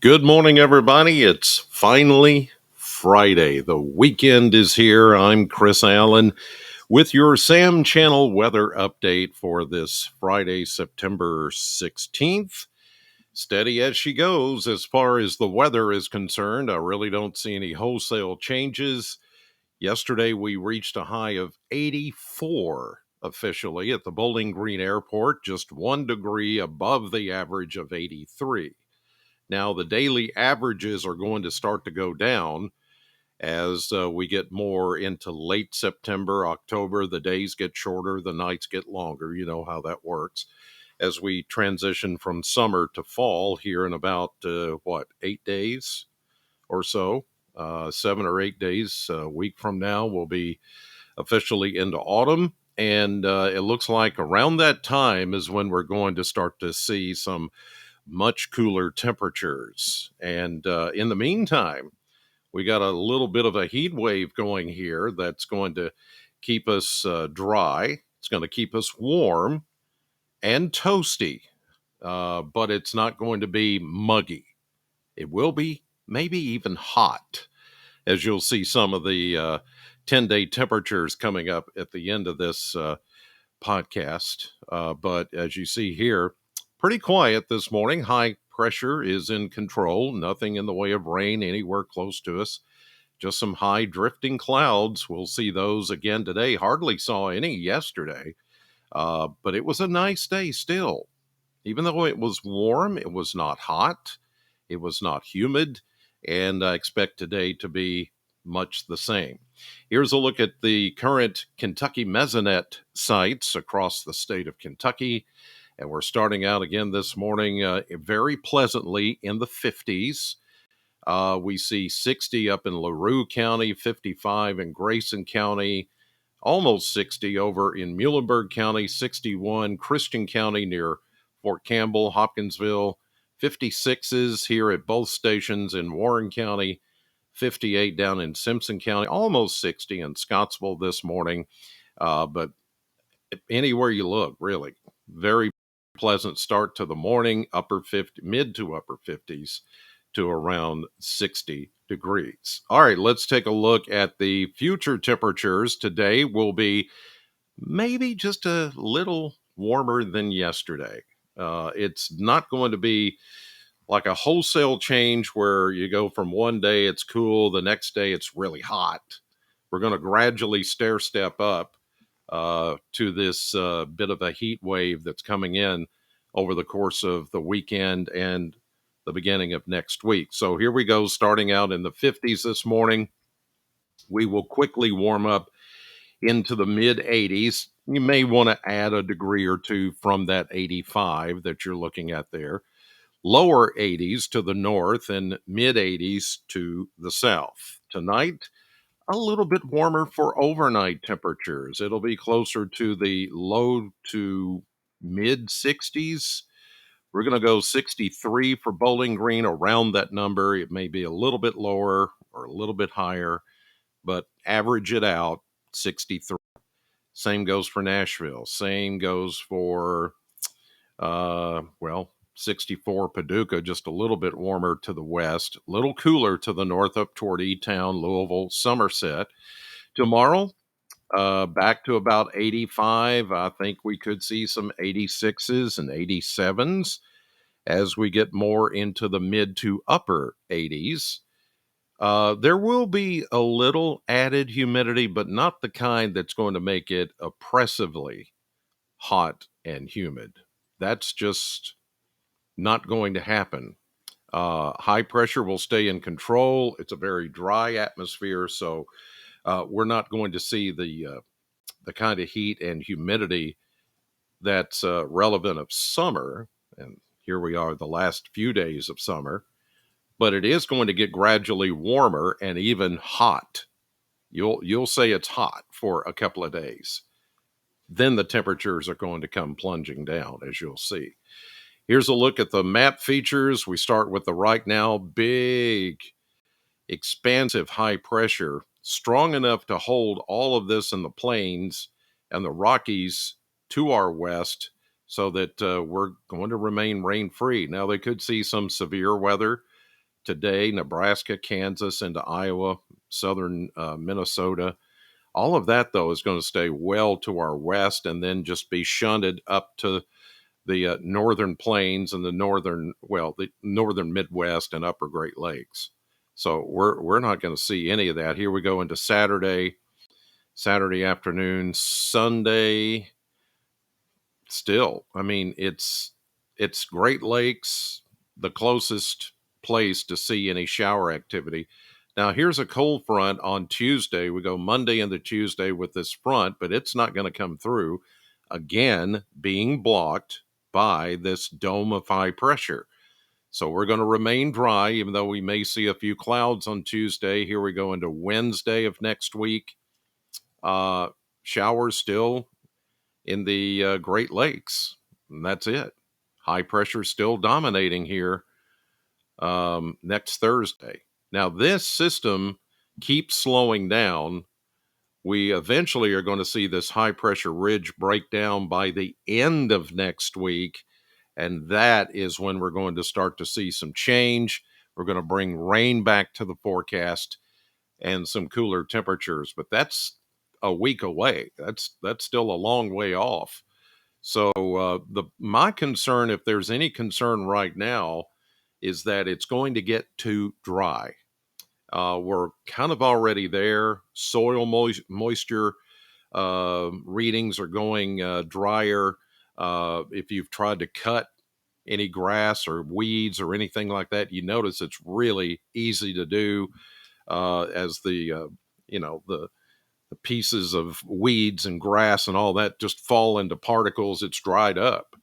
Good morning, everybody. It's finally Friday. The weekend is here. I'm Chris Allen with your Sam Channel weather update for this Friday, September 16th. Steady as she goes as far as the weather is concerned. I really don't see any wholesale changes. Yesterday, we reached a high of 84 officially at the Bowling Green Airport, just 1 degree above the average of 83. Now, the daily averages are going to start to go down as we get more into late September, October. The days get shorter, the nights get longer. You know how that works. As we transition from summer to fall here in about, 8 days or so, 7 or 8 days, a week from now, we'll be officially into autumn. And it looks like around that time is when we're going to start to see some much cooler temperatures. And in the meantime, we got a little bit of a heat wave going here that's going to keep us dry. It's going to keep us warm and toasty, but it's not going to be muggy. It will be maybe even hot, as you'll see some of the 10-day temperatures coming up at the end of this podcast. But as you see here, pretty quiet this morning. High pressure is in control. Nothing in the way of rain anywhere close to us. Just some high drifting clouds. We'll see those again today. Hardly saw any yesterday, but it was a nice day still. Even though it was warm, it was not hot. It was not humid. And I expect today to be much the same. Here's a look at the current Kentucky mesonet sites across the state of Kentucky. And we're starting out again this morning very pleasantly in the 50s. We see 60 up in LaRue County, 55 in Grayson County, almost 60 over in Muhlenberg County, 61 Christian County near Fort Campbell, Hopkinsville, 56s here at both stations in Warren County, 58 down in Simpson County, almost 60 in Scottsville this morning. But anywhere you look, really, very pleasant start to the morning, upper 50, mid to upper 50s to around 60 degrees. All right, let's take a look at the future temperatures. Today will be maybe just a little warmer than yesterday. It's not going to be like a wholesale change where you go from one day it's cool, the next day it's really hot. We're going to gradually stair step up to this bit of a heat wave that's coming in over the course of the weekend and the beginning of next week. So here we go, starting out in the 50s this morning. We will quickly warm up into the mid 80s. You may want to add a degree or two from that 85 that you're looking at there. Lower 80s to the north and mid 80s to the south. Tonight, a little bit warmer for overnight temperatures. It'll be closer to the low to mid 60s. We're going to go 63 for Bowling Green, around that number. It may be a little bit lower or a little bit higher, but average it out 63. Same goes for Nashville. Same goes for, 64 Paducah, just a little bit warmer to the west, a little cooler to the north up toward E-Town, Louisville, Somerset. Tomorrow, back to about 85. I think we could see some 86s and 87s as we get more into the mid to upper 80s. There will be a little added humidity, but not the kind that's going to make it oppressively hot and humid. That's just not going to happen. High pressure will stay in control. It's a very dry atmosphere, so we're not going to see the kind of heat and humidity that's relevant of summer. And here we are, the last few days of summer. But it is going to get gradually warmer and even hot. You'll say it's hot for a couple of days. Then the temperatures are going to come plunging down, as you'll see. Here's a look at the map features. We start with the right now, big, expansive high pressure, strong enough to hold all of this in the plains and the Rockies to our west so that we're going to remain rain-free. Now, they could see some severe weather today, Nebraska, Kansas, into Iowa, southern Minnesota. All of that, though, is going to stay well to our west and then just be shunted up to the northern plains and the northern Midwest and upper Great Lakes. So we're not going to see any of that. Here we go into Saturday afternoon, Sunday. Still, I mean, it's Great Lakes, the closest place to see any shower activity. Now, here's a cold front on Tuesday. We go Monday into Tuesday with this front, but it's not going to come through. Again, being blocked by this dome of high pressure. So we're going to remain dry, even though we may see a few clouds on Tuesday. Here we go into Wednesday of next week. Showers still in the Great Lakes. And that's it. High pressure still dominating here next Thursday. Now, this system keeps slowing down. We eventually are going to see this high pressure ridge break down by the end of next week. And that is when we're going to start to see some change. We're going to bring rain back to the forecast and some cooler temperatures. But that's a week away. That's still a long way off. So my concern, if there's any concern right now, is that it's going to get too dry. We're kind of already there. Soil moisture readings are going drier. If you've tried to cut any grass or weeds or anything like that, you notice it's really easy to do as the pieces of weeds and grass and all that just fall into particles. It's dried up.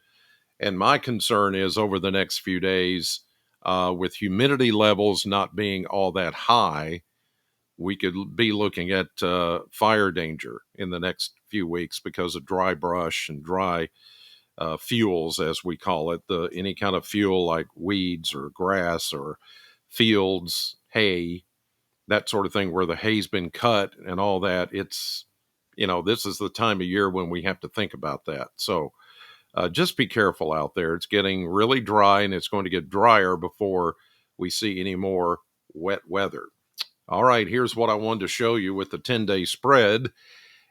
And my concern is over the next few days, with humidity levels not being all that high, we could be looking at fire danger in the next few weeks because of dry brush and dry fuels, as we call it, any kind of fuel like weeds or grass or fields, hay, that sort of thing, where the hay's been cut and all that. It's, this is the time of year when we have to think about that. So just be careful out there. It's getting really dry, and it's going to get drier before we see any more wet weather. All right, here's what I wanted to show you with the 10-day spread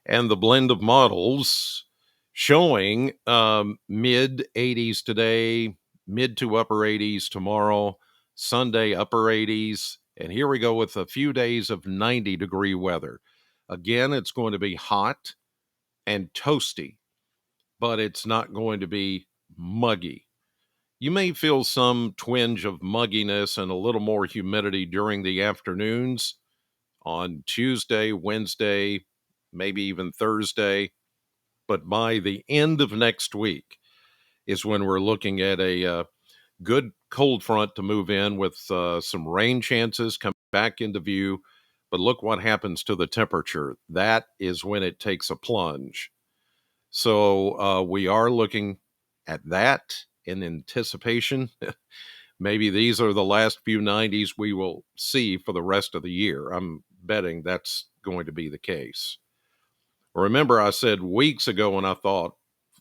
and the blend of models showing mid 80s today, mid to upper 80s tomorrow, Sunday upper 80s, and here we go with a few days of 90-degree weather. Again, it's going to be hot and toasty, but it's not going to be muggy. You may feel some twinge of mugginess and a little more humidity during the afternoons on Tuesday, Wednesday, maybe even Thursday. But by the end of next week is when we're looking at a good cold front to move in with some rain chances come back into view. But look what happens to the temperature. That is when it takes a plunge. So we are looking at that in anticipation. Maybe these are the last few 90s we will see for the rest of the year. I'm betting that's going to be the case. Remember, I said weeks ago when I thought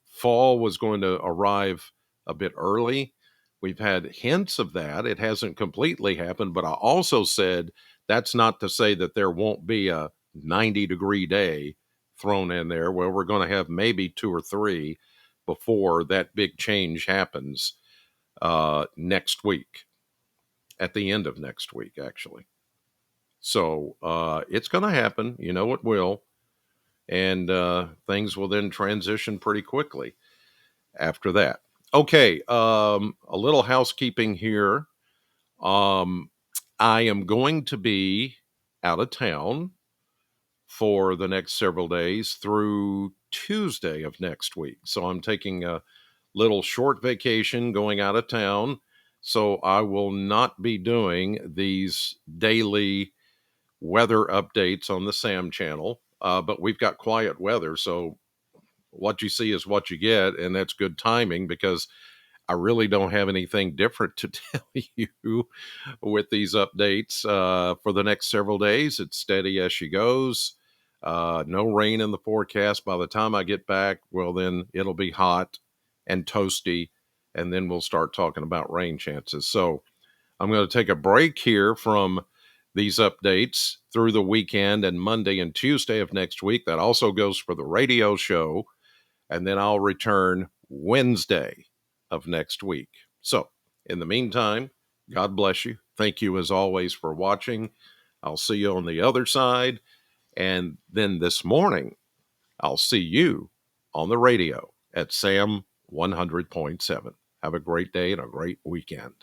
fall was going to arrive a bit early. We've had hints of that. It hasn't completely happened, but I also said that's not to say that there won't be a 90-degree day thrown in there where we're going to have maybe 2 or 3 before that big change happens next week, at the end of next week, actually. So it's going to happen. You know it will. And things will then transition pretty quickly after that. Okay, a little housekeeping here. I am going to be out of town for the next several days through Tuesday of next week. So I'm taking a little short vacation going out of town. So I will not be doing these daily weather updates on the Sam channel. But we've got quiet weather. So what you see is what you get. And that's good timing because I really don't have anything different to tell you with these updates for the next several days. It's steady as she goes. No rain in the forecast. By the time I get back, well, then it'll be hot and toasty, and then we'll start talking about rain chances. So I'm going to take a break here from these updates through the weekend and Monday and Tuesday of next week. That also goes for the radio show. And then I'll return Wednesday of next week. So, in the meantime, God bless you. Thank you as always for watching. I'll see you on the other side. And then this morning, I'll see you on the radio at Sam 100.7. Have a great day and a great weekend.